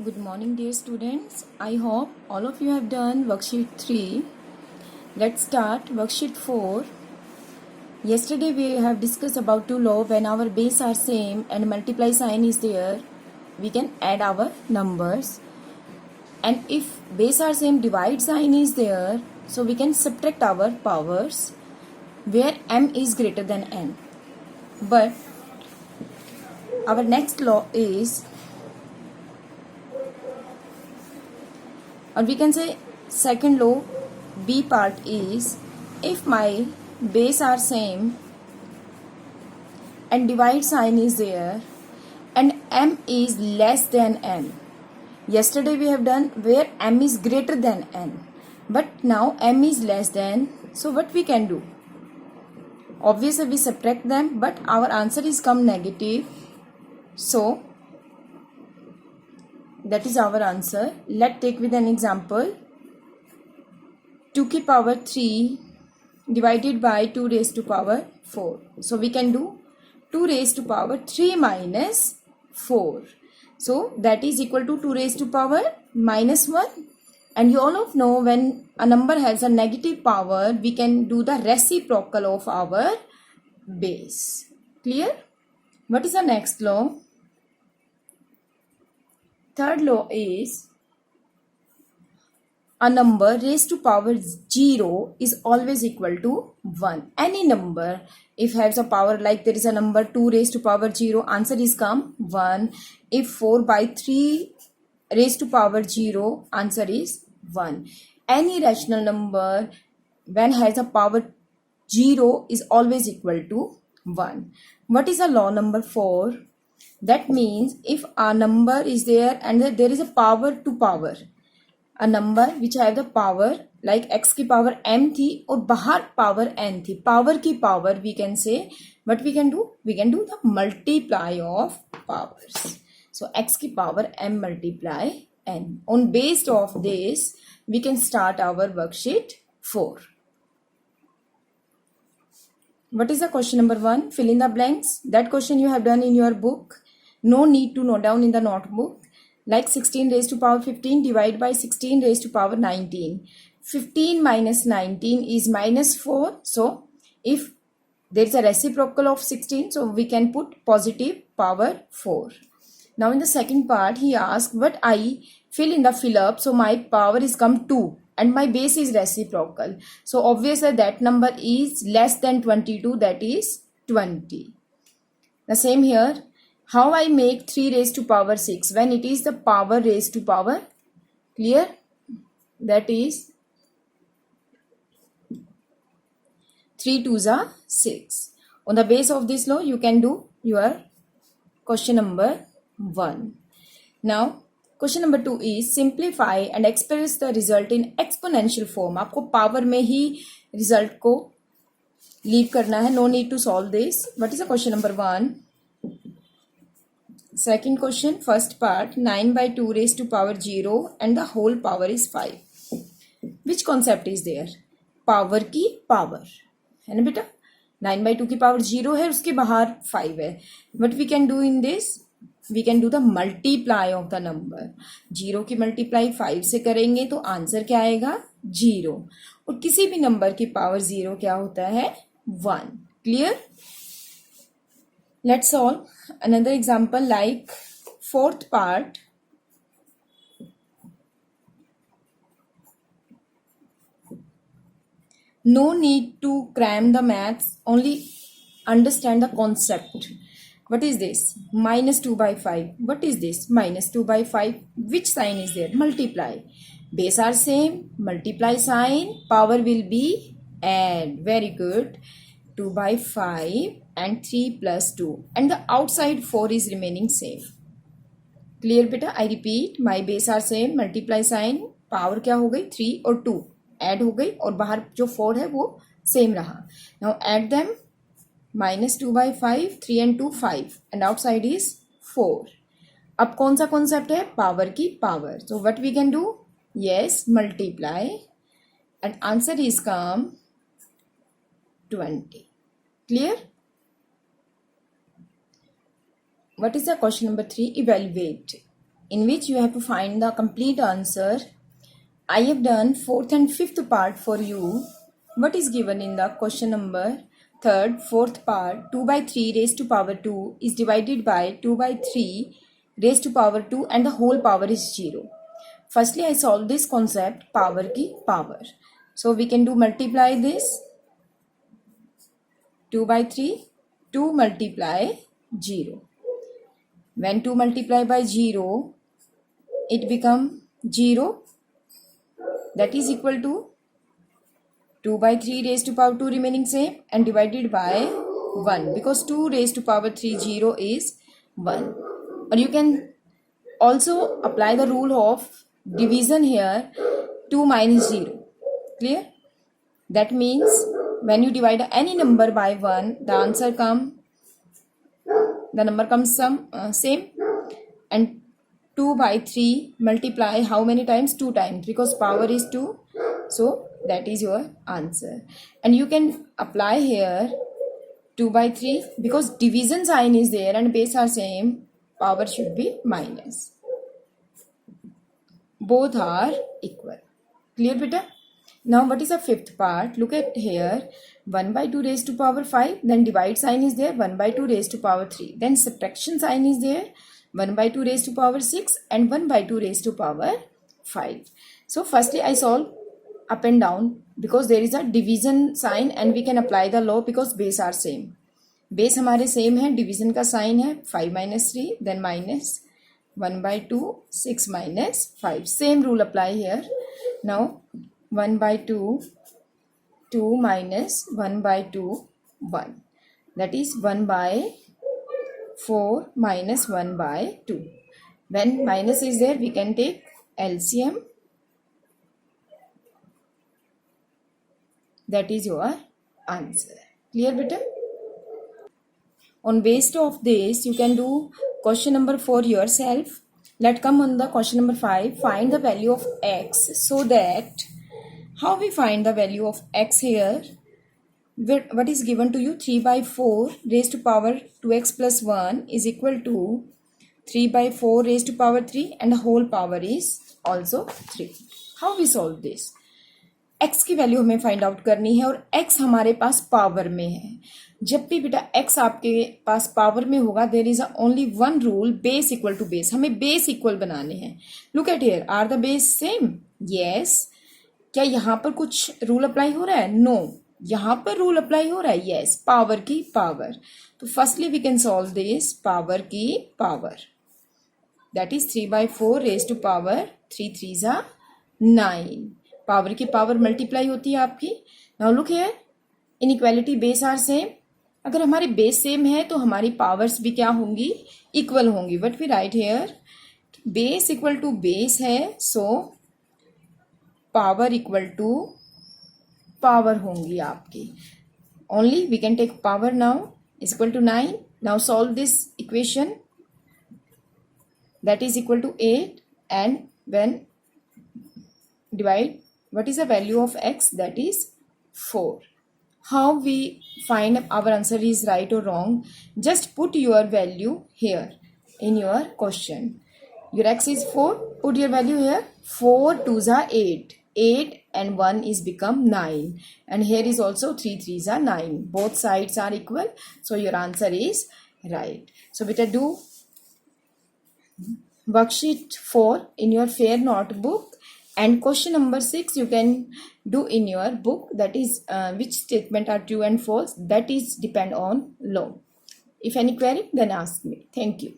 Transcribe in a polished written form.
Good morning, dear students. I hope all of you have done worksheet 3. Let's start worksheet 4. Yesterday we have discussed about two law. When our base are same and multiply sign is there, we can add our numbers. And if base are same, divide sign is there, so we can subtract our powers where m is greater than n. But our next law is, or we can say second law, B part is, if my base are same and divide sign is there and m is less than n. Yesterday we have done where m is greater than n, but now m is less than, so what we can do? Obviously we subtract them, but our answer is come negative, so that is our answer. Let's take with an example. 2 की power 3 divided by 2 raised to power 4. So we can do 2 raised to power 3 minus 4. So that is equal to 2 raised to power minus 1. And you all of know when a number has a negative power, we can do the reciprocal of our base. Clear? What is the next law? Third law is, a number raised to power 0 is always equal to 1. Any number, if has a power, like there is a number 2 raised to power 0, answer is come 1. If 4 by 3 raised to power 0, answer is 1. Any rational number when has a power 0 is always equal to 1. What is a law number 4? That means if a number is there and there is a power to power, a number which have the power like x की power m थी और बाहर power n थी, power की power we can say, what we can do? We can do the multiply of powers. So x की power m multiply n. On based of this, we can start our worksheet 4. What is the question number 1? Fill in the blanks. That question you have done in your book. No need to note down in the notebook. Like 16 raised to power 15 divided by 16 raised to power 19. 15 minus 19 is minus 4. So if there is a reciprocal of 16, so we can put positive power 4. Now in the second part, he asked what I fill in the fill up. So my power is come 2 and my base is reciprocal. So obviously that number is less than 22, that is 20. The same here. How I make 3 raised to power 6 when it is the power raised to power? Clear? That is 3 2s are 6. On the base of this law, you can do your question number 1. Now, question number 2 is simplify and express the result in exponential form. आपको power में ही result को leave करना है. No need to solve this. What is the question number 1? Second question, first part, 9 by 2 raised to power 0 and the whole power is 5. Which concept is there? Power की power है ना बेटा. 9 by 2 की power 0 है, उसके बाहर 5 है. What we can do in this? We can do the multiply of the number. 0 की multiply 5 से करेंगे तो आंसर क्या आएगा? 0. और किसी भी नंबर की पावर 0 क्या होता है? 1. Clear? Let's solve another example like fourth part. No need to cram the maths, only understand the concept. What is this? Minus 2 by 5. What is this? Minus 2 by 5. Which sign is there? Multiply. Base are same. Multiply sign. Power will be add. Very good. 2 by 5 and 3 plus 2. And the outside 4 is remaining same. Clear beta? I repeat. My base are same. Multiply sign. Power क्या हो गई? 3 और 2. Add हो गई और बाहर जो 4 है वो same रहा. Now add them. Minus 2 by 5. 3 and 2 5. And outside is 4. अब कौन सा concept है? Power की power. So what we can do? Yes, multiply. And answer is come 20. Clear? What is the question number 3? Evaluate. in which you have to find the complete answer. I have done fourth and fifth part for you. What is given in the question number? Third, fourth part, 2 by 3 raised to power 2 is divided by 2 by 3 raised to power 2 and the whole power is 0. Firstly, I solve this concept, power ki power. So we can do multiply this. 2 by 3, 2 multiply 0. When 2 multiply by 0, it become 0. That is equal to 2 by 3 raised to power 2 remaining same and divided by 1, because 2 raised to power 3 0 is 1. Or you can also apply the rule of division here, 2 minus 0. Clear? That means when you divide any number by 1, the number comes same, and 2 by 3 multiply how many times? 2 times, because power is 2. So that is your answer. And you can apply here 2 by 3, because division sign is there and base are same, power should be minus. Both are equal. Clear, beta? Now what is the fifth part? Look at here. 1 by 2 raised to power 5. Then divide sign is there. 1 by 2 raised to power 3. Then subtraction sign is there. 1 by 2 raised to power 6 and 1 by 2 raised to power 5. So firstly I solve up and down, because there is a division sign and we can apply the law because base are same. Base हमारे same है, division का sign है 5 minus 3, then minus 1 by 2, 6 minus 5. Same rule apply here. Now 1 by 2, 2 minus 1 by 2, 1. That is 1 by 4 minus 1 by 2. When minus is there, we can take LCM. That is your answer. Clear, beta? On base of this, you can do question number 4 yourself. Let's come on the question number 5. Find the value of x. So that, how we find the value of x here? What is given to you? 3 by 4 raised to power 2x plus 1 is equal to 3 by 4 raised to power 3 and the whole power is also 3. How we solve this? x की value हमें find out करनी है और x हमारे पास power में है. जब भी बेटा x आपके पास पावर में होगा, there is only one rule, base equal to base. हमें बेस इक्वल बनाने हैं. Look at here, are the base same? Yes. क्या यहाँ पर कुछ रूल अप्लाई हो रहा है? नो. यहाँ पर रूल अप्लाई हो रहा है? यस. पावर की पावर. तो firstly we can solve this. Power की power, that is 3 by 4 raise to power 3 3 9. Power की पावर मल्टीप्लाई होती है आपकी. Now look here, inequality base are same. अगर हमारे बेस सेम है तो हमारी पावर्स भी क्या होंगी? इक्वल होंगी. What we write here? Base equal to base है, so power equal to power होंगी आपकी. Only we can take power now is equal to 9. Now solve this equation, that is equal to 8, and when divide, what is the value of x? That is 4. How we find our answer is right or wrong? Just put your value here in your question. Your x is 4, put your value here. 4 2s are 8, 8 and 1 is become 9, and here is also 3 3s are 9. Both sides are equal, so your answer is right. So beta do worksheet 4 in your fair notebook. And question number 6 you can do in your book, that is which statement are true and false, that is depend on law. If any query, then ask me. Thank you.